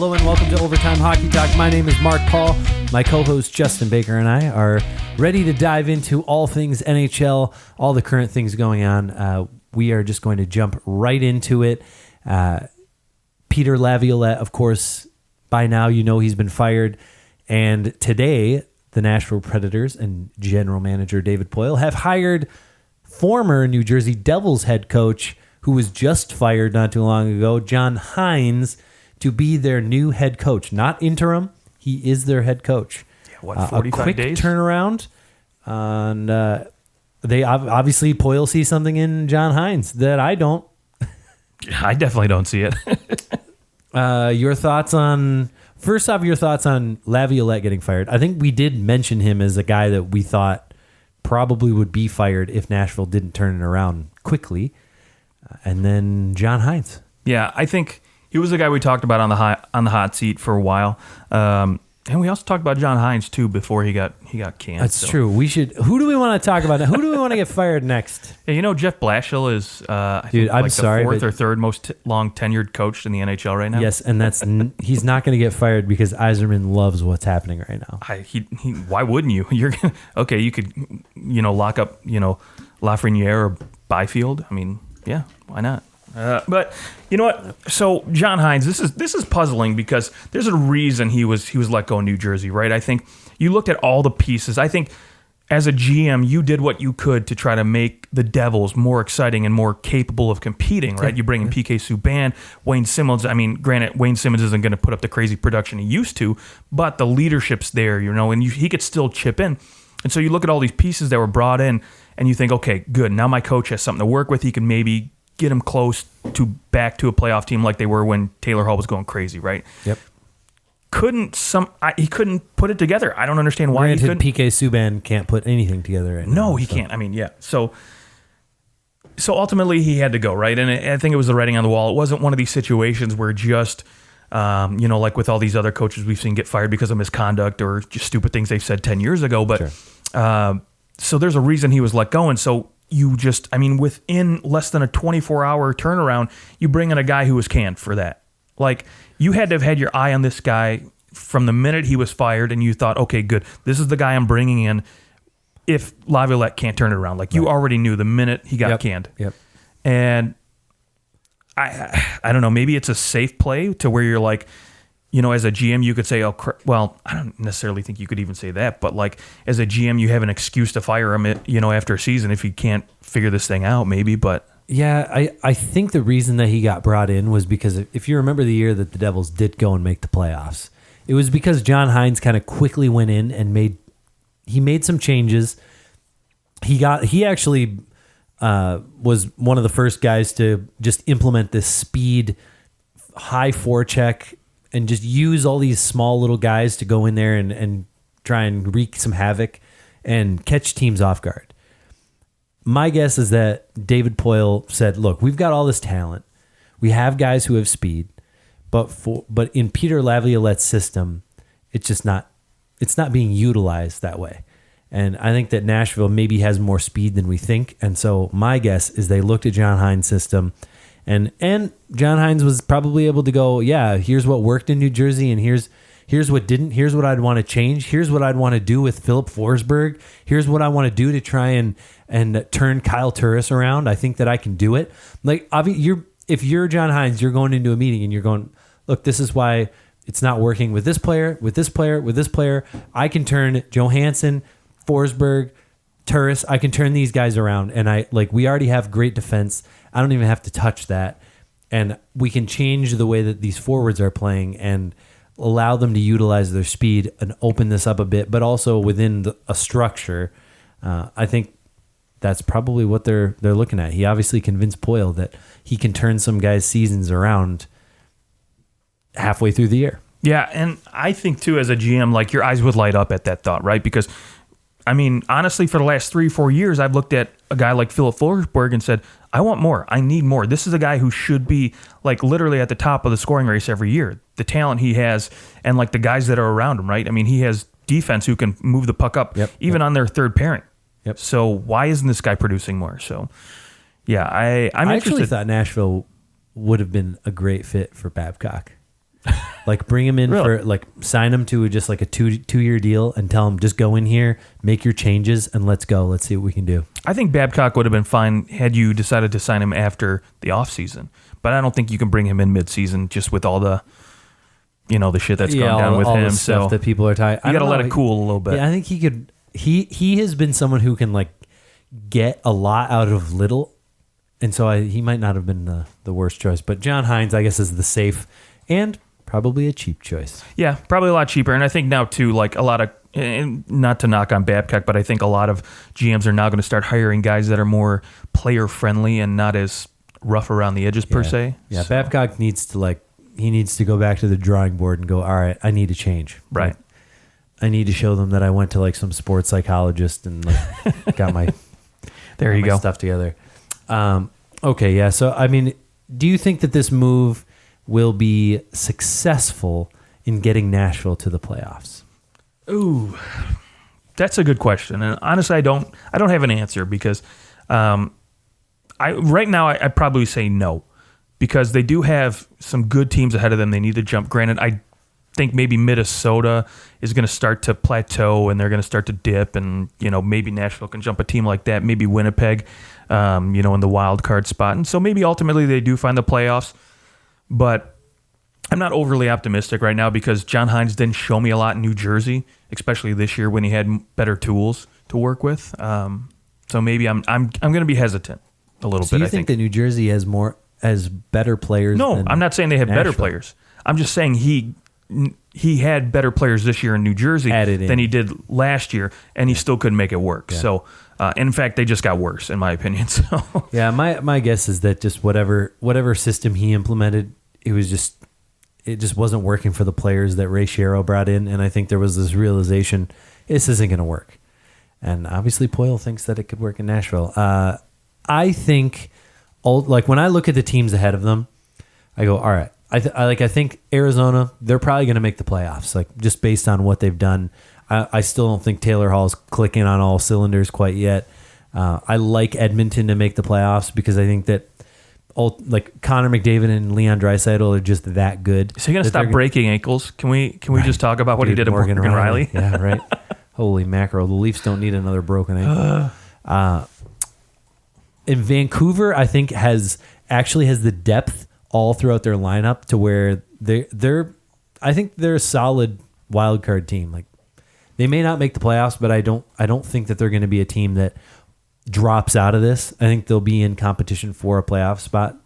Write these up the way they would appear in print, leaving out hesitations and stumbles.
Hello and welcome to Overtime Hockey Talk. My name is Mark Paul. My co-host Justin Baker and I are ready to dive into all things NHL, all the current things going on. We are just going to jump right into it. Peter Laviolette, of course, by now you know he's been fired. And today, the Nashville Predators and general manager David Poile have hired former New Jersey Devils head coach, who was just fired not too long ago, John Hynes, to be their new head coach. Not interim. He is their head coach. Yeah, 45 a quick days? turnaround. And they obviously, Poile sees something in John Hynes that I don't. I definitely don't see it. Your thoughts on... First off, your thoughts on Laviolette getting fired. I think we did mention him as a guy that we thought probably would be fired if Nashville didn't turn it around quickly. And then John Hynes. Yeah, I think he was the guy we talked about on the hot seat for a while. And we also talked about John Hynes too before he got canned. That's true. We should. Who do we want to talk about? Who do we want to get fired next? Yeah, you know, Jeff Blashill is the fourth or third most long tenured coach in the NHL right now. Yes, and he's not going to get fired because Yzerman loves what's happening right now. Why wouldn't you? Okay. You could lock up Lafreniere or Byfield. I mean, yeah, why not? But you know what? So John Hynes, this is puzzling because there's a reason he was let go in New Jersey, right? I think you looked at all the pieces. I think as a GM, you did what you could to try to make the Devils more exciting and more capable of competing, right? You bring in PK Subban, Wayne Simmons. I mean, granted, Wayne Simmons isn't going to put up the crazy production he used to, but the leadership's there, and he could still chip in. And so you look at all these pieces that were brought in, and you think, okay, good. Now my coach has something to work with. He can maybe get him close to back to a playoff team like they were when Taylor Hall was going crazy, right? Yep. He couldn't put it together. I don't understand why he couldn't. PK Subban can't put anything together right now. No, he can't. I mean, yeah. So ultimately he had to go, right? And I think it was the writing on the wall. It wasn't one of these situations where just, like with all these other coaches we've seen get fired because of misconduct or just stupid things they've said 10 years ago. But sure. So there's a reason he was let go. And so within less than a 24-hour turnaround, you bring in a guy who was canned for that. Like, you had to have had your eye on this guy from the minute he was fired, and you thought, okay, good, this is the guy I'm bringing in if Laviolette can't turn it around. Like, you already knew the minute he got canned. Yep. And I don't know, maybe it's a safe play to where you're like, as a GM, you could say, I don't necessarily think you could even say that, but like as a GM, you have an excuse to fire him, after a season if he can't figure this thing out, maybe. But yeah, I think the reason that he got brought in was because if you remember the year that the Devils did go and make the playoffs, it was because John Hynes kind of quickly went in and made some changes. He actually was one of the first guys to just implement this speed, high forecheck, and just use all these small little guys to go in there and try and wreak some havoc and catch teams off guard. My guess is that David Poile said, look, we've got all this talent. We have guys who have speed, but in Peter Laviolette's system, it's not being utilized that way. And I think that Nashville maybe has more speed than we think. And so my guess is they looked at John Hynes' system, and John Hynes was probably able to go, yeah, here's what worked in New Jersey, and here's what didn't. Here's what I'd want to change. Here's what I'd want to do with Philip Forsberg. Here's what I want to do to try and turn Kyle Turris around. I think that I can do it. Like, if you're John Hynes, you're going into a meeting and you're going, look, this is why it's not working with this player, with this player, with this player. I can turn Johansson, Forsberg, Turris. I can turn these guys around, and we already have great defense. I don't even have to touch that. And we can change the way that these forwards are playing and allow them to utilize their speed and open this up a bit, but also within a structure. I think that's probably what they're looking at. He obviously convinced Poile that he can turn some guys' seasons around halfway through the year. Yeah, and I think, too, as a GM, like, your eyes would light up at that thought, right? Because, I mean, honestly, for the last 3-4 years, I've looked at a guy like Philip Forsberg and said, I want more. I need more. This is a guy who should be, like, literally at the top of the scoring race every year. The talent he has and, like, the guys that are around him, right? I mean, he has defense who can move the puck up even on their third pairing. Yep. So why isn't this guy producing more? So, yeah, I actually thought Nashville would have been a great fit for Babcock. Like bring him in Really? for like sign him to just like a two-year deal and tell him just go in here, make your changes, and let's go. Let's see what we can do. I think Babcock would have been fine had you decided to sign him after the offseason. But I don't think you can bring him in mid-season just with all the, the shit that's gone down with all him. the stuff that people are tired. You got to let it cool a little bit. Yeah, I think he could. He has been someone who can like get a lot out of little, and so he might not have been the worst choice. But John Hines, I guess, is the safe and probably a cheap choice. Yeah, probably a lot cheaper. And I think now, too, like a lot of, and not to knock on Babcock, but I think a lot of GMs are now going to start hiring guys that are more player-friendly and not as rough around the edges, per se. Yeah, so. Babcock needs to go back to the drawing board and go, all right, I need to change. Right. Like, I need to show them that I went to like some sports psychologist and like got my stuff together. Okay, yeah. So, I mean, do you think that this move will be successful in getting Nashville to the playoffs? Ooh, that's a good question, and honestly, I don't have an answer because right now I'd probably say no, because they do have some good teams ahead of them. They need to jump. Granted, I think maybe Minnesota is going to start to plateau and they're going to start to dip, and maybe Nashville can jump a team like that. Maybe Winnipeg, in the wild card spot, and so maybe ultimately they do find the playoffs, but I'm not overly optimistic right now because John Hines didn't show me a lot in New Jersey, especially this year when he had better tools to work with. So maybe I'm going to be hesitant a little bit. So you think that New Jersey has better players? No, I'm not saying they have better players. I'm just saying he had better players this year in New Jersey than he did last year, and he still couldn't make it work. Yeah. So, in fact, they just got worse, in my opinion. So, yeah, my guess is that just whatever system he implemented, it just wasn't working for the players that Ray Shero brought in, and I think there was this realization, this isn't going to work. And obviously Poyle thinks that it could work in Nashville. I think, when I look at the teams ahead of them, I go, all right, I think Arizona, they're probably going to make the playoffs, like just based on what they've done. I still don't think Taylor Hall's clicking on all cylinders quite yet. I like Edmonton to make the playoffs because I think that Connor McDavid and Leon Draisaitl are just that good. Is he going to stop breaking ankles? Can we just talk about what he did to Morgan Riley? Yeah, right. Holy mackerel. The Leafs don't need another broken ankle. In Vancouver, I think has the depth all throughout their lineup to where they're a solid wild card team. Like they may not make the playoffs, but I don't think that they're going to be a team that drops out of this. I think they'll be in competition for a playoff spot.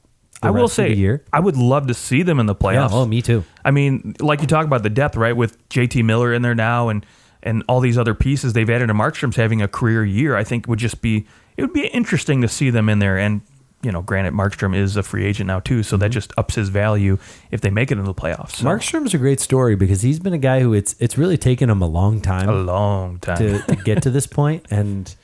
I will say, I would love to see them in the playoffs. Yeah, me too. I mean, like you talk about the depth, right? With JT Miller in there now and all these other pieces they've added, and Markstrom's having a career year, I think it would be interesting to see them in there. And granted, Markstrom is a free agent now too, so that just ups his value if they make it into the playoffs. So. Markstrom's a great story because he's been a guy who it's really taken him a long time to get to this point, and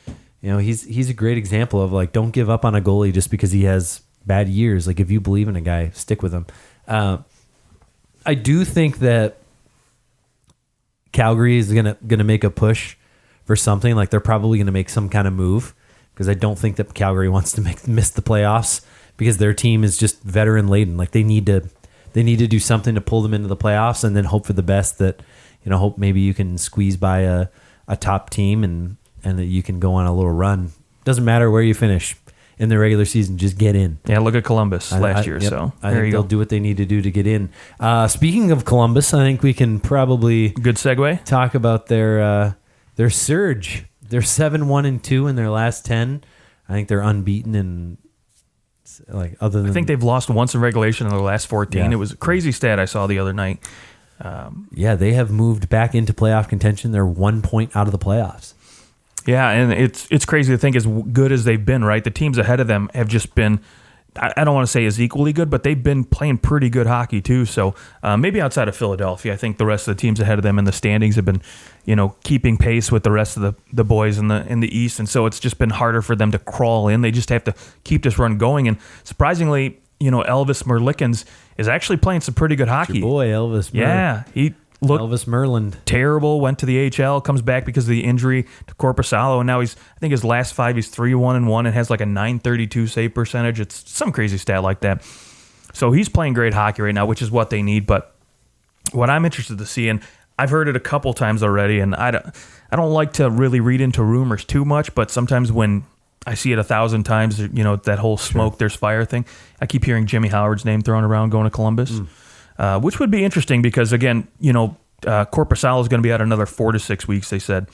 he's a great example of like, don't give up on a goalie just because he has bad years. Like if you believe in a guy, stick with him. I do think that Calgary is gonna make a push for something. Like they're probably gonna make some kind of move, because I don't think that Calgary wants to miss the playoffs because their team is just veteran laden. Like they need to do something to pull them into the playoffs, and then hope for the best that hope maybe you can squeeze by a top team and that you can go on a little run. Doesn't matter where you finish in the regular season, just get in. Yeah, look at Columbus last year. Yep. So I think they'll do what they need to do to get in. Speaking of Columbus, I think we can probably good segue talk about their surge. They're 7-1-2 in their last 10. I think they're unbeaten in I think they've lost once in regulation in their last 14. Yeah. It was a crazy stat I saw the other night. They have moved back into playoff contention. They're 1 point out of the playoffs. Yeah, and it's crazy to think as good as they've been, right? The teams ahead of them have just been, I don't want to say as equally good, but they've been playing pretty good hockey too. So maybe outside of Philadelphia, I think the rest of the teams ahead of them in the standings have been, keeping pace with the rest of the boys in the East, and so it's just been harder for them to crawl in. They just have to keep this run going, and surprisingly, Elvis Merlikins is actually playing some pretty good hockey. Your boy Elvis. Yeah, he looked Elvis Merland. Terrible. Went to the AHL, comes back because of the injury to Korpisalo, and now I think his last 5 he's 3-1-1 and has like a .932 save percentage. It's some crazy stat like that. So he's playing great hockey right now, which is what they need. But what I'm interested to see, and I've heard it a couple times already, and I don't like to really read into rumors too much, but sometimes when I see it 1,000 times, that whole smoke, there's fire thing, I keep hearing Jimmy Howard's name thrown around going to Columbus, which would be interesting because, again, Korpisalo is going to be out another 4 to 6 weeks, they said,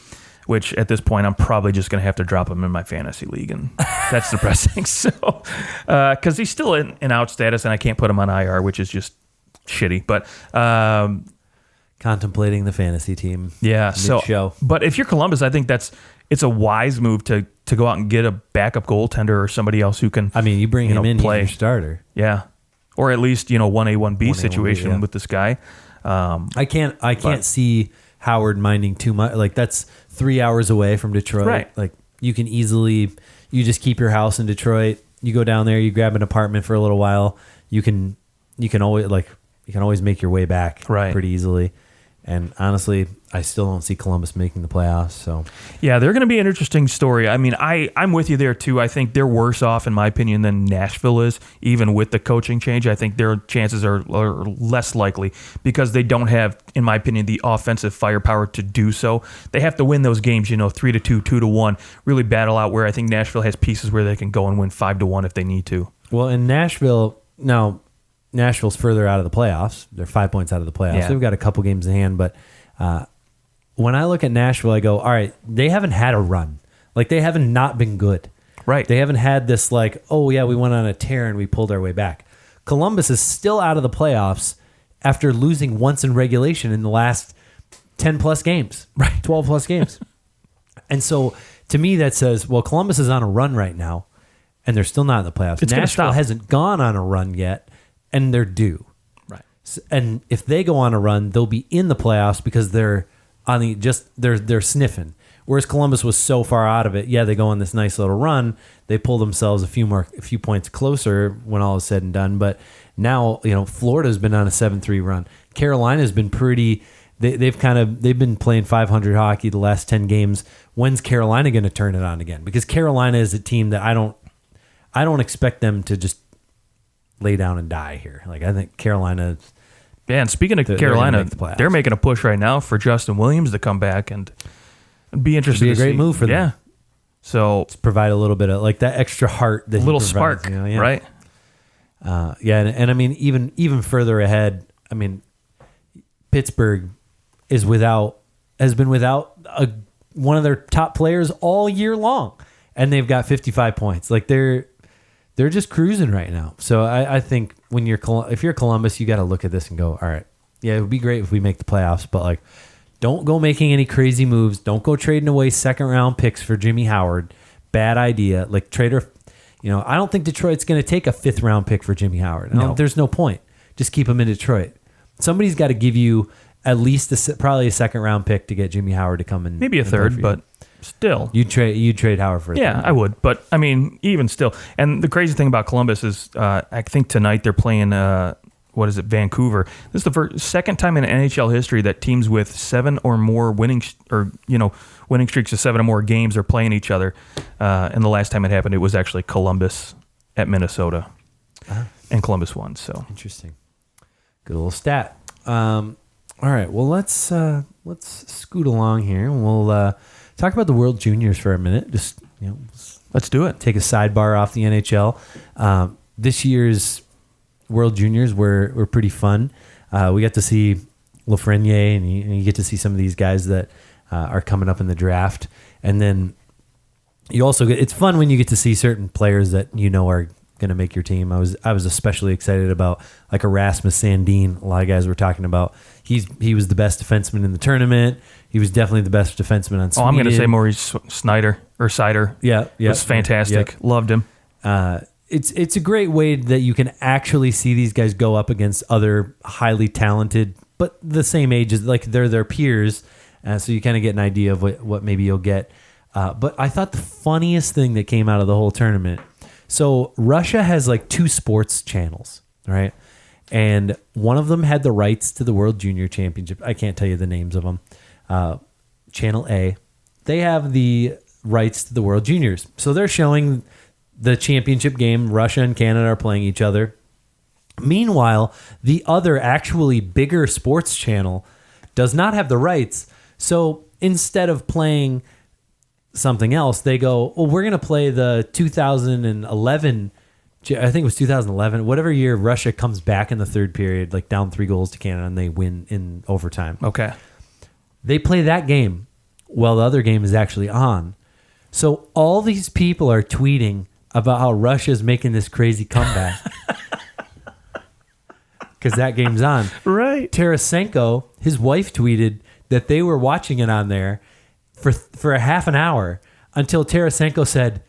which at this point I'm probably just going to have to drop him in my fantasy league, and that's depressing. So, because he's still in out status, and I can't put him on IR, which is just shitty. But contemplating the fantasy team. Yeah. Mid-show. But if you're Columbus, I think it's a wise move to go out and get a backup goaltender or somebody else who can. I mean, you bring him in, play. He's your starter. Yeah. Or at least 1A, 1B situation 1A, with this guy. I can't see Howard minding too much. Like, that's 3 hours away from Detroit. Right. Like, you just keep your house in Detroit. You go down there, you grab an apartment for a little while. You can always make your way back pretty easily. And honestly, I still don't see Columbus making the playoffs. So yeah, they're going to be an interesting story. I mean, I'm with you there too. I think they're worse off, in my opinion, than Nashville is, even with the coaching change. I think their chances are less likely because they don't have, in my opinion, the offensive firepower to do so. They have to win those games, 3-2, 2-1, really battle out, where I think Nashville has pieces where they can go and win 5-1 if they need to. Well, in Nashville's further out of the playoffs. They're 5 points out of the playoffs. Yeah. They've got a couple games in hand, but when I look at Nashville, I go, all right, they haven't had a run. Like, they haven't not been good. Right. They haven't had this like, oh yeah, we went on a tear and we pulled our way back. Columbus is still out of the playoffs after losing once in regulation in the last 10 plus games, right? 12 plus games. And so to me, that says, well, Columbus is on a run right now and they're still not in the playoffs. It's Nashville hasn't gone on a run yet. And they're due. Right. And if they go on a run, they'll be in the playoffs because they're they're sniffing. Whereas Columbus was so far out of it. Yeah, they go on this nice little run. They pull themselves a few points closer when all is said and done. But now, Florida's been on a 7-3 run. Carolina's been pretty. They've been playing 500 hockey the last 10 games. When's Carolina going to turn it on again? Because Carolina is a team that I don't expect them to just lay down and die here. Like, I think Carolina. Yeah, and speaking of Carolina, they're making a push right now for Justin Williams to come back, and it'd be interesting. It'd be a great move for them. Yeah. So let's provide a little bit of like that extra heart, that a little spark, right? And I mean, even further ahead. I mean, Pittsburgh has been without one of their top players all year long, and they've got 55 points. Like, they're just cruising right now. So I think if you're Columbus, you got to look at this and go, all right, yeah, it would be great if we make the playoffs, but like, don't go making any crazy moves. Don't go trading away second-round picks for Jimmy Howard. Bad idea. Like, trader, I don't think Detroit's going to take a fifth-round pick for Jimmy Howard. No. There's no point. Just keep him in Detroit. Somebody's got to give you at least probably a second-round pick to get Jimmy Howard to come in. Maybe a third, but still. You'd trade Howard for a third. Yeah, I would. But, I mean, even still. And the crazy thing about Columbus is I think tonight they're playing, Vancouver. This is the second time in NHL history that teams with 7 or more winning streaks of 7 or more games are playing each other. And the last time it happened, it was actually Columbus at Minnesota. And Columbus won. So interesting. Good little stat. All right. Well, let's scoot along here, and we'll talk about the World Juniors for a minute. Just let's do it. Take a sidebar off the NHL. This year's World Juniors were pretty fun. We got to see Lafreniere, and you get to see some of these guys that are coming up in the draft, and then you also it's fun when you get to see certain players that are going to make your team. I was especially excited about like Erasmus Sandin. A lot of guys were talking about he was the best defenseman in the tournament. He was definitely the best defenseman on Sweden. I'm going to say Maurice Sider. Yeah. It was fantastic. Yep. Loved him. It's a great way that you can actually see these guys go up against other highly talented, but the same age as like they're their peers. So you kind of get an idea of what maybe you'll get. But I thought the funniest thing that came out of the whole tournament. So Russia has like 2 sports channels, right? And one of them had the rights to the World Junior Championship. I can't tell you the names of them. Channel A, they have the rights to the World Juniors. So they're showing the championship game. Russia and Canada are playing each other. Meanwhile, the other actually bigger sports channel does not have the rights. So instead of playing something else, they go, well, we're going to play the 2011, I think it was 2011, whatever year Russia comes back in the third period, like down 3-goals to Canada, and they win in overtime. Okay. They play that game while the other game is actually on. So all these people are tweeting about how Russia is making this crazy comeback. Because that game's on. Right. Tarasenko, his wife, tweeted that they were watching it on there for a half an hour until Tarasenko said,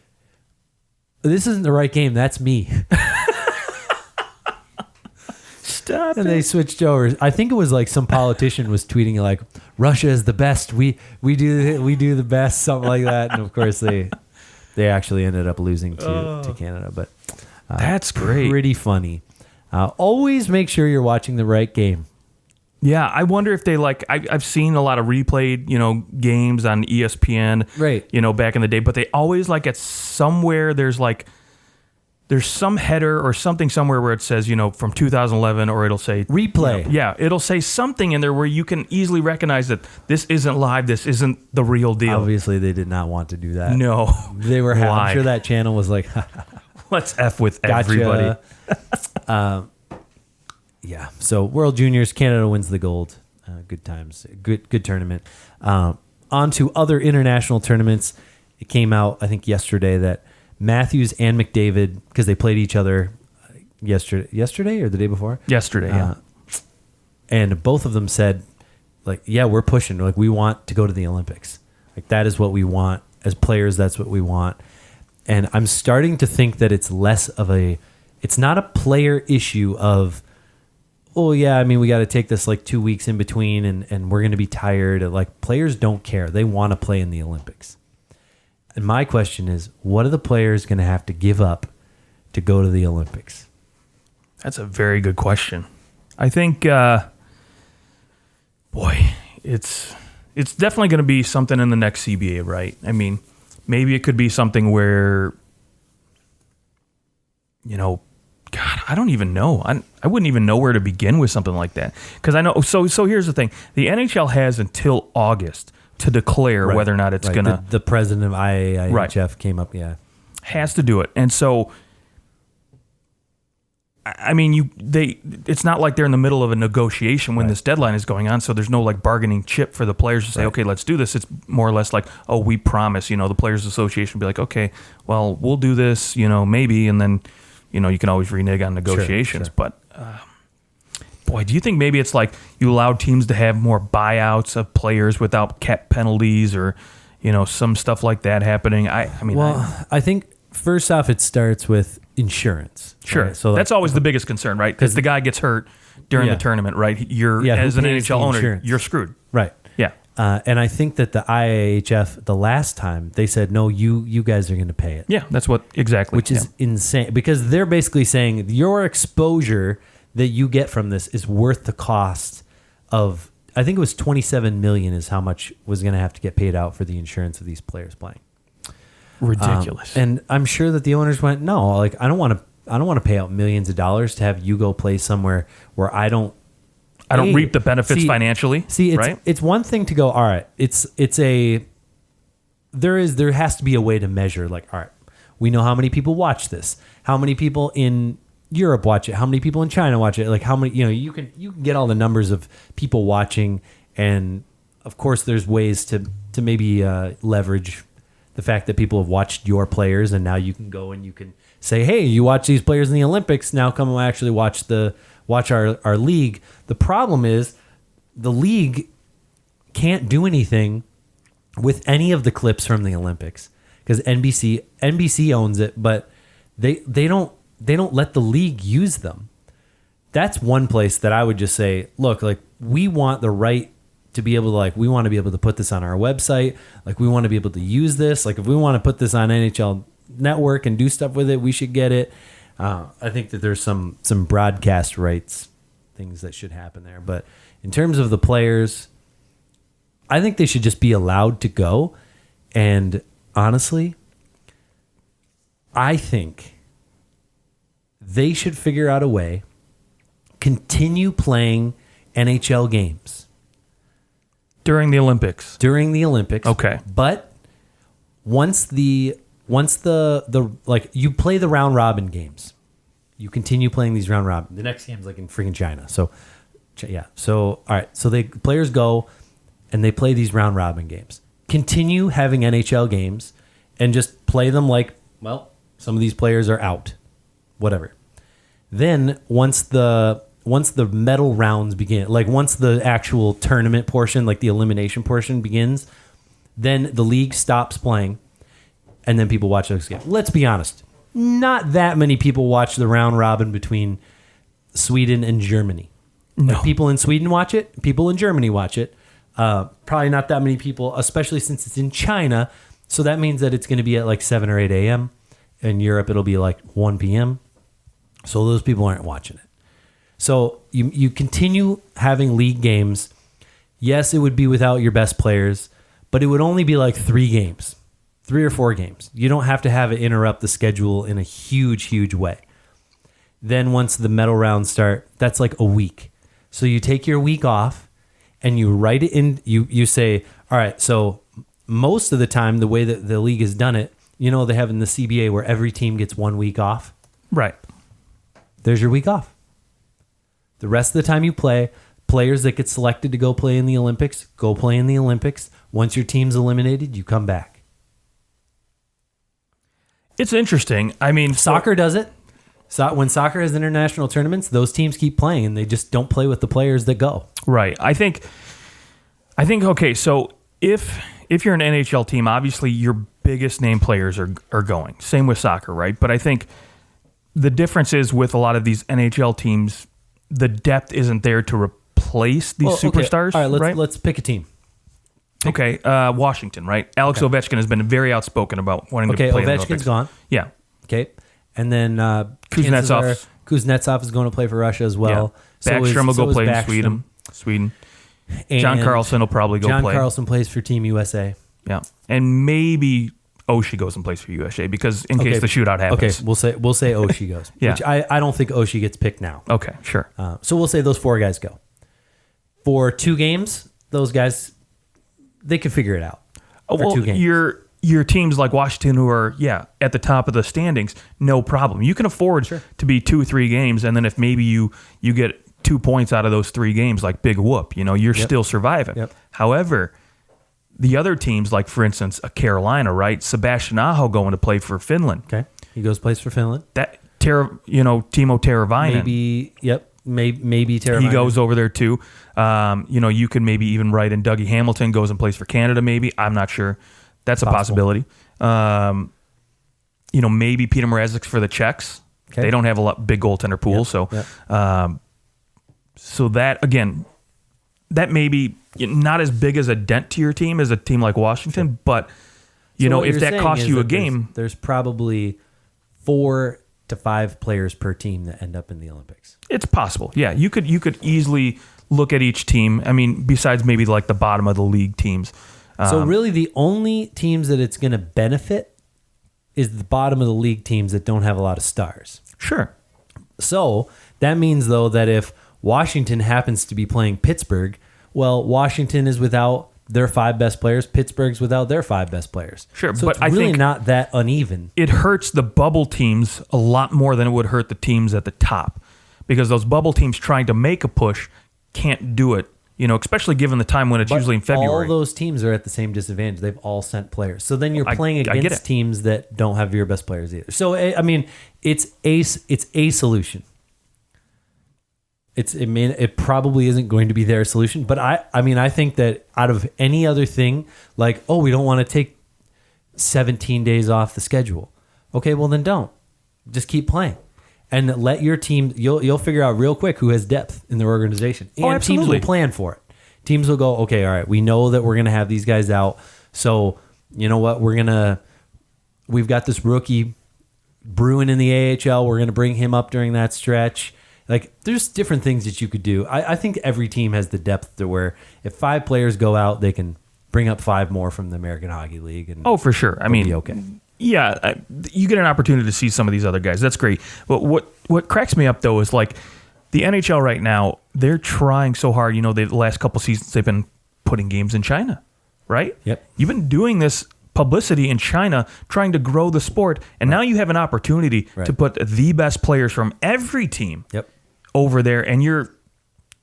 this isn't the right game. That's me. Stop And it. they switched over. I think it was like some politician was tweeting like, Russia is the best. We do the best, something like that. And of course they actually ended up losing to Canada. But that's great. Pretty funny. Always make sure you're watching the right game. Yeah, I wonder if they I've seen a lot of replayed, games on ESPN, Right. Back in the day, but they always at somewhere there's some header or something somewhere where it says, from 2011, or it'll say Replay. It'll say something in there where you can easily recognize that this isn't live, this isn't the real deal. Obviously, they did not want to do that. No. They were. I'm sure that channel was like, let's F with gotcha. everybody. Yeah. So World Juniors, Canada wins the gold. Good times. Good tournament. On to other international tournaments. It came out, I think, yesterday that Matthews and McDavid, because they played each other yesterday or the day before? Yesterday, yeah. And both of them said, yeah, we're pushing. We want to go to the Olympics. That is what we want. As players, that's what we want. And I'm starting to think that it's less of it's not a player issue of, oh, yeah, we got to take this 2 weeks in between and we're going to be tired. Players don't care. They want to play in the Olympics. And my question is, what are the players going to have to give up to go to the Olympics? That's a very good question. I think, it's definitely going to be something in the next CBA, right? Maybe it could be something where, God, I don't even know. I wouldn't even know where to begin with something like that. Because I know, so here's the thing. The NHL has until August to declare whether or not it's going to... The president of IHF came up, has to do it. And so, it's not like they're in the middle of a negotiation when this deadline is going on, so there's no bargaining chip for the players to say, okay, let's do this. It's more or less we promise, the Players Association will be like, okay, well, we'll do this, maybe, and then, you can always renege on negotiations. Sure. But, do you think maybe it's you allow teams to have more buyouts of players without cap penalties or, some stuff like that happening? I think first off, it starts with insurance. Sure. Right? So that's always the biggest concern, right? Because the guy gets hurt during the tournament, right? As an NHL owner, insurance? you're screwed. Right. Yeah. And I think that the IIHF, the last time, they said, no, you guys are going to pay it. Yeah, that's what exactly. Which is insane, because they're basically saying your exposure that you get from this is worth the cost of, I think it was $27 million is how much was going to have to get paid out for the insurance of these players playing. Ridiculous. And I'm sure that the owners went, no, I don't want to pay out millions of dollars to have you go play somewhere where I don't reap the benefits financially. See, right? It's one thing to go, all right, there has to be a way to measure, all right, we know how many people watch this, how many people in Europe watch it, how many people in China watch it, how many, you can get all the numbers of people watching, and of course there's ways to maybe leverage the fact that people have watched your players, and now you can go and you can say, hey, you watch these players in the Olympics, now come and actually watch our league. The problem is the league can't do anything with any of the clips from the Olympics because NBC owns it, but they don't let the league use them. That's one place that I would just say, look, we want the right to be able to we want to be able to put this on our website. We want to be able to use this. If we want to put this on NHL Network and do stuff with it, we should get it. I think that there's some broadcast rights things that should happen there. But in terms of the players, I think they should just be allowed to go. And honestly, I think they should figure out a way continue playing NHL games during the Olympics. Okay. But once the like you play the round robin games, you continue playing these round robin. The next game's like in freaking China. So yeah. So all right. So players go and they play these round robin games. Continue having NHL games and just play them like, well, some of these players are out. Whatever. Then once the medal rounds begin, like once the actual tournament portion, like the elimination portion begins, then the league stops playing and then people watch those games. Let's be honest. Not that many people watch the round robin between Sweden and Germany. No. Like people in Sweden watch it. People in Germany watch it. Probably not that many people, especially since it's in China. So that means that it's going to be at like 7 or 8 a.m. In Europe, it'll be like 1 p.m. So those people aren't watching it. So you continue having league games. Yes, it would be without your best players, but it would only be like 3 or 4 games. You don't have to have it interrupt the schedule in a huge, huge way. Then once the medal rounds start, that's like a week. So you take your week off and you write it in. You say, all right, so most of the time, the way that the league has done it, you know, they have in the CBA where every team gets 1 week off. Right. There's your week off. The rest of the time you play, players that get selected to go play in the Olympics, go play in the Olympics. Once your team's eliminated, you come back. It's interesting. I mean, soccer does it. So when soccer has international tournaments, those teams keep playing and they just don't play with the players that go. Right. I think okay, so if you're an NHL team, obviously your biggest name players are going. Same with soccer, right? But I think the difference is with a lot of these NHL teams, the depth isn't there to replace these superstars. All right, let's pick a team. Okay, Washington, right? Alex Ovechkin has been very outspoken about wanting to play in the Olympics. Ovechkin's gone. Yeah. Okay. And then Kuznetsov is going to play for Russia as well. Yeah. Backstrom will go play in Sweden. And John Carlson will probably go play. John Carlson plays for Team USA. Yeah. And maybe Oshie goes and plays for USA because in case the shootout happens. Okay, we'll say Oshie goes. Yeah. Which I don't think Oshie gets picked now. Okay, sure. So we'll say those 4 guys go. For 2 games, those guys, they can figure it out. Well, 2 games. Your teams like Washington who are, at the top of the standings, no problem. You can afford to be 2 or 3 games, and then if maybe you get 2 points out of those 3 games, like big whoop, you're still surviving. Yep. However, the other teams, like for instance, Carolina, right? Sebastian Aho going to play for Finland. Okay, he plays for Finland. That Timo Teravainen. Maybe Teravainen. He goes over there too. You could maybe even write in Dougie Hamilton goes and plays for Canada. Maybe I'm not sure. That's possible. A possibility. Maybe Peter Mrazek's for the Czechs. Okay. They don't have a big goaltender pool, so that again, that may be not as big as a dent to your team as a team like Washington, but if that costs you a game, there's probably 4 to 5 players per team that end up in the Olympics. It's possible. Yeah, you could easily look at each team. I mean, besides maybe like the bottom of the league teams. So really the only teams that it's going to benefit is the bottom of the league teams that don't have a lot of stars. Sure. So that means, though, that if Washington happens to be playing Pittsburgh, well, Washington is without their 5 best players. Pittsburgh's without their 5 best players. Sure, so but it's really I think not that uneven. It hurts the bubble teams a lot more than it would hurt the teams at the top, because those bubble teams trying to make a push can't do it. Especially given the time when it's usually in February. All those teams are at the same disadvantage. They've all sent players. So then you're playing against teams that don't have your best players either. So, I mean, it's a solution. It probably isn't going to be their solution. But I think that out of any other thing, like, we don't want to take 17 days off the schedule. Okay, well then don't. Just keep playing. And let your team, you'll figure out real quick who has depth in their organization. And teams will plan for it. Teams will go, okay, all right, we know that we're going to have these guys out. So, you know what, we've got this rookie brewing in the AHL. We're going to bring him up during that stretch. Like, there's different things that you could do. I think every team has the depth to where if 5 players go out, they can bring up 5 more from the American Hockey League. And for sure. I mean, okay. Yeah, you get an opportunity to see some of these other guys. That's great. But what cracks me up, though, is like the NHL right now, they're trying so hard. The last couple seasons, they've been putting games in China, right? Yep. You've been doing this publicity in China, trying to grow the sport, and now you have an opportunity to put the best players from every team over there, and you're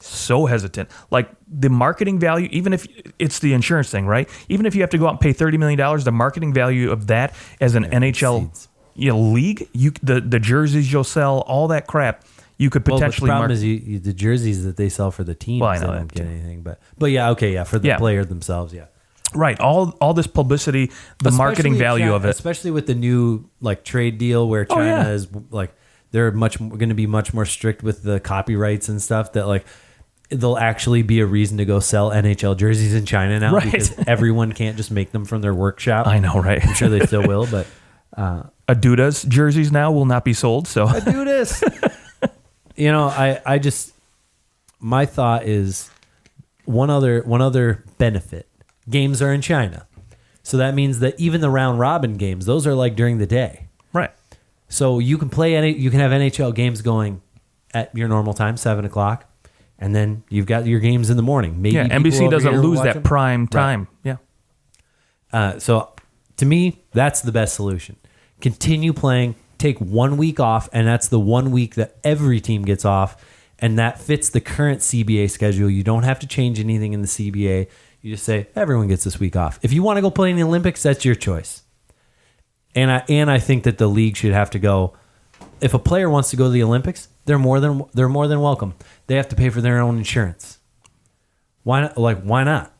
so hesitant. Like the marketing value, even if it's the insurance thing, right? Even if you have to go out and pay $30 million, the marketing value of that as an NHL league, the jerseys you'll sell, all that crap, you could potentially. Well, the problem is the jerseys that they sell for the teams, well, I know they don't get anything. But for the player themselves, right. All this publicity, the marketing value of it, especially with the new trade deal where China is they're going to be much more strict with the copyrights and stuff. That there'll actually be a reason to go sell NHL jerseys in China now because everyone can't just make them from their workshop. I know, right? I'm sure they still will, but Adidas jerseys now will not be sold. So Adidas. I just, my thought is one other benefit. Games are in China. So that means that even the round robin games, those are during the day. Right. So you can you can have NHL games going at your normal time, 7:00, and then you've got your games in the morning. Maybe NBC doesn't lose that prime time. Right. Yeah. So to me, that's the best solution. Continue playing, take 1 week off, and that's the 1 week that every team gets off, and that fits the current CBA schedule. You don't have to change anything in the CBA. You just say, everyone gets this week off. If you want to go play in the Olympics, that's your choice. And I think that the league should have to go, if a player wants to go to the Olympics, they're more than welcome. They have to pay for their own insurance. Why not? Why not?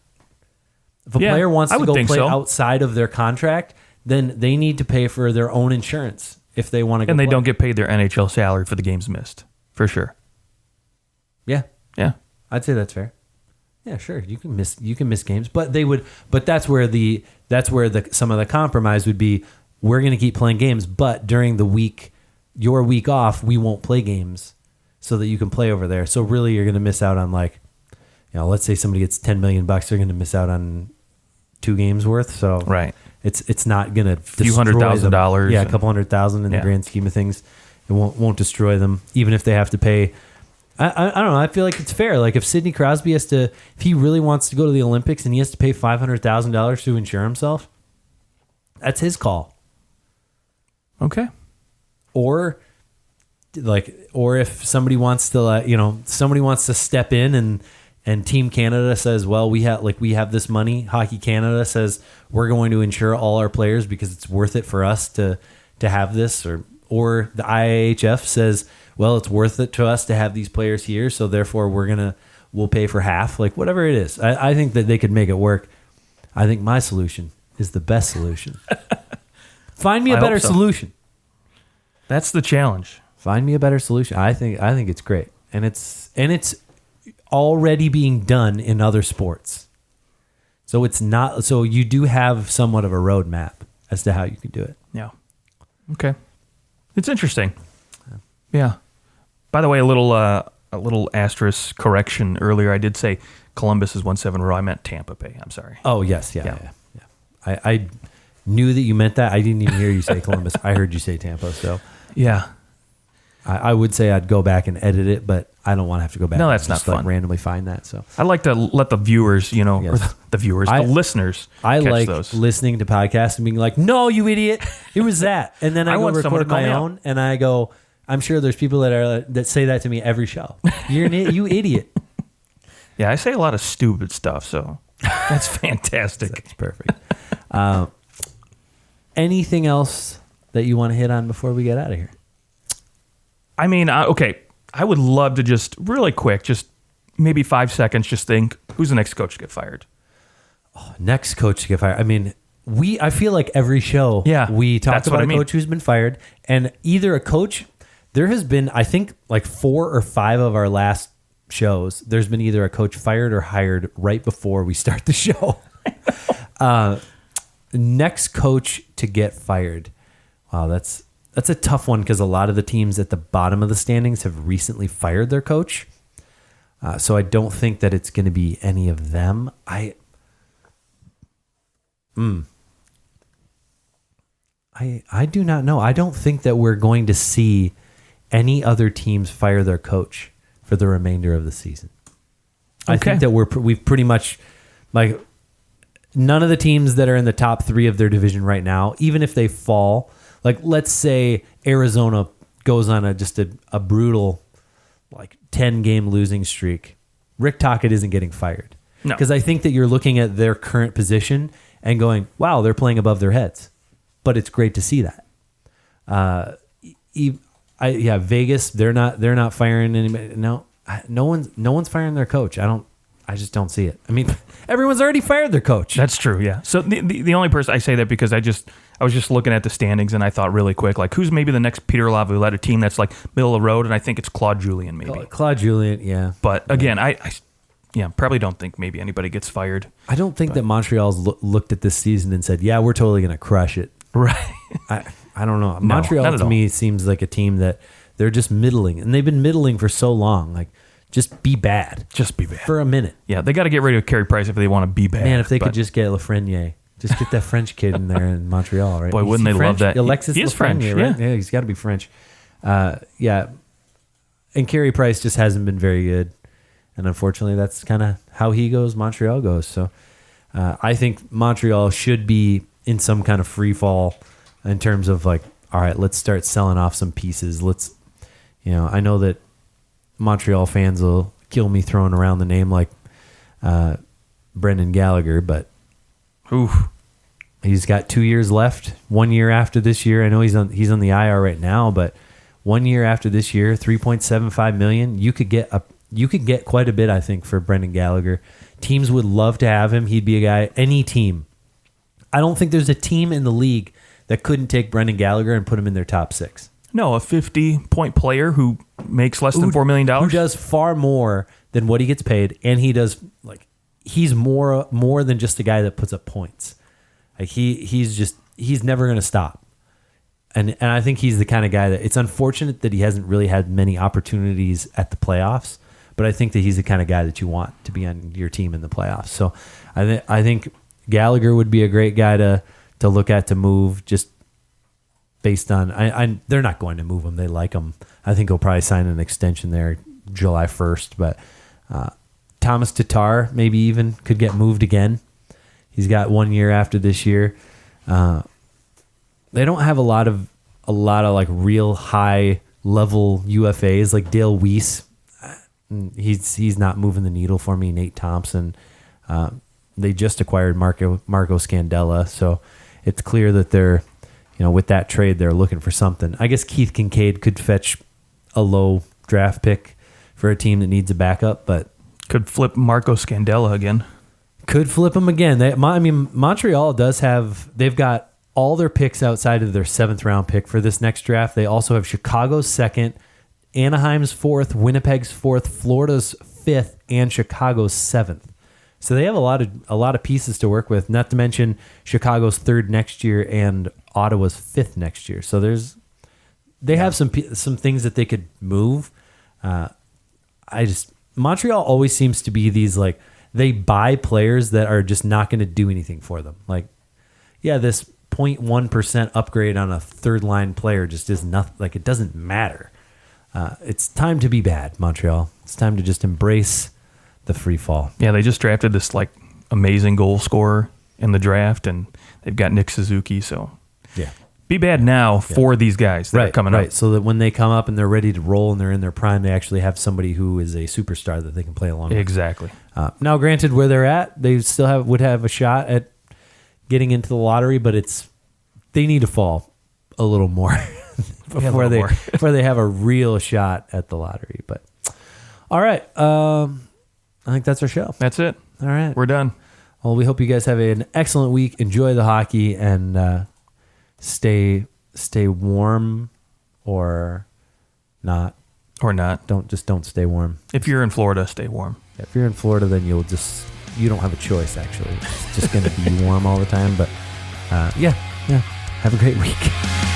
If a player wants to go play outside of their contract, then they need to pay for their own insurance if they want to go and they play. don't get paid their NHL salary for the games missed, for sure. Yeah. Yeah. I'd say that's fair. Yeah, sure. You can miss games, but that's where some of the compromise would be. We're going to keep playing games, but during the week, your week off, we won't play games so that you can play over there. So really you're going to miss out on let's say somebody gets $10 million, they're going to miss out on 2 games worth. So right. It's not going to a few $100,000. Yeah, a couple $100,000 in the grand scheme of things. It won't destroy them, even if they have to pay. I don't know. I feel like it's fair. If Sidney Crosby if he really wants to go to the Olympics and he has to pay $500,000 to insure himself, that's his call. Okay. Or if somebody wants to step in and Team Canada says, well, we have this money. Hockey Canada says we're going to insure all our players because it's worth it for us to have this, or the IIHF says, well, it's worth it to us to have these players here, so therefore we'll pay for half. Whatever it is, I think that they could make it work. I think my solution is the best solution. Find me a better solution. That's the challenge. Find me a better solution. I think it's great, and it's already being done in other sports. So it's not. So you do have somewhat of a roadmap as to how you can do it. Yeah. Okay. It's interesting. Yeah. By the way, a little asterisk correction earlier. I did say Columbus is 1-7 row. I meant Tampa Bay. I'm sorry. Oh yes, yeah. I knew that you meant that. I didn't even hear you say Columbus. I heard you say Tampa. So yeah, I would say I'd go back and edit it, but I don't want to have to go back. No, that's and just not fun. Randomly find that. So I like to let the viewers, yes. or the listeners. I catch like those. listening to podcasts and being like, "No, you idiot! It was that." And then I go record my own, and I go, "I'm sure there's people that say that to me every show. You're you idiot." Yeah, I say a lot of stupid stuff, so that's fantastic. That's perfect. Anything else that you want to hit on before we get out of here? I mean, okay. I would love to just really quick, just maybe 5 seconds, just think, who's the next coach to get fired? Next coach to get fired. I mean, I feel like every show we talk about a coach who's been fired, and either a coach, there has been, I think, 4 or 5 of our last shows, there's been either a coach fired or hired right before we start the show. Next coach to get fired. Wow, that's a tough one because a lot of the teams at the bottom of the standings have recently fired their coach. So I don't think that it's going to be any of them. I do not know. I don't think that we're going to see any other teams fire their coach. for the remainder of the season. I Okay. think that we've pretty much, like, none of the teams that are in the top 3 of their division right now, even if they fall, like, let's say Arizona goes on a brutal, like, 10-game losing streak, Rick Tocchet isn't getting fired. No. Because I think that you're looking at their current position and going, wow, they're playing above their heads. But it's great to see that. Vegas, they're not firing anybody. No one's firing their coach. I just don't see it. I mean, everyone's already fired their coach. That's true, yeah. So the only person, I say that because I was just looking at the standings and I thought really quick, like, who's maybe the next Peter Laviolette, a team that's like middle of the road, and I think it's Claude Julien maybe. Claude Julien, yeah. But again, I probably don't think maybe anybody gets fired. I don't think that Montreal's looked at this season and said, yeah, we're totally going to crush it. Right. I don't know. No, Montreal not at to all. me seems like a team that they're just middling, and they've been middling for so long. Like, just be bad. Just be bad. For a minute. Yeah, they got to get rid of Carey Price if they want to be bad. Man, if they could just get Lafreniere. Just get that French kid in there in Montreal, right? Boy, wouldn't Is he they love French? that? Alexis He is French, Lafreniere, right? Yeah, he's got to be French. Yeah. And Carey Price just hasn't been very good. And unfortunately, that's kind of how he goes, Montreal goes. So I think Montreal should be in some kind of free fall in terms of, like, all right, let's start selling off some pieces. I know that Montreal fans will kill me throwing around the name like Brendan Gallagher, but he's got 2 years left. 1 year after this year, I know he's on the IR right now, but 1 year after this year, $3.75 million. You could get quite a bit, I think, for Brendan Gallagher. Teams would love to have him. He'd be a guy. Any team. I don't think there's a team in the league that couldn't take Brendan Gallagher and put him in their top 6. No, a 50-point player who makes less than $4 million. Who does far more than what he gets paid, and he does, like, he's more than just a guy that puts up points. Like, he's never going to stop. And I think he's the kind of guy that, it's unfortunate that he hasn't really had many opportunities at the playoffs, but I think that he's the kind of guy that you want to be on your team in the playoffs. So I think Gallagher would be a great guy to look at to move, just based on, they're not going to move him. They like him. I think he'll probably sign an extension there July 1st, but Thomas Tatar maybe even could get moved again. He's got 1 year after this year. They don't have a lot of like real high level UFAs like Dale Weiss. He's not moving the needle for me. Nate Thompson. They just acquired Marco Scandella, so it's clear that they're, with that trade, they're looking for something. I guess Keith Kincaid could fetch a low draft pick for a team that needs a backup, but could flip Marco Scandella again. Could flip him again. Montreal they've got all their picks outside of their 7th round pick for this next draft. They also have Chicago's 2nd, Anaheim's 4th, Winnipeg's 4th, Florida's 5th, and Chicago's 7th. So they have a lot of pieces to work with. Not to mention Chicago's 3rd next year and Ottawa's 5th next year. So they have some things that they could move. Montreal always seems to be these, like, they buy players that are just not going to do anything for them. Like, yeah, this 0.1% upgrade on a 3rd line player just is nothing. Like, it doesn't matter. It's time to be bad, Montreal. It's time to just embrace the free fall. Yeah, they just drafted this, like, amazing goal scorer in the draft, and they've got Nick Suzuki. So yeah, be bad now for these guys that are coming up. So that when they come up and they're ready to roll and they're in their prime, they actually have somebody who is a superstar that they can play along with. Exactly. Now, granted, where they're at, they still would have a shot at getting into the lottery, but they need to fall a little more before they have a real shot at the lottery. But all right, I think that's our show. That's it. All right, we're done. Well, we hope you guys have an excellent week. Enjoy the hockey and stay warm or not. Or not. Don't stay warm. If you're in Florida, stay warm. If you're in Florida, then you don't have a choice, actually. It's just going to be warm all the time. But yeah, have a great week.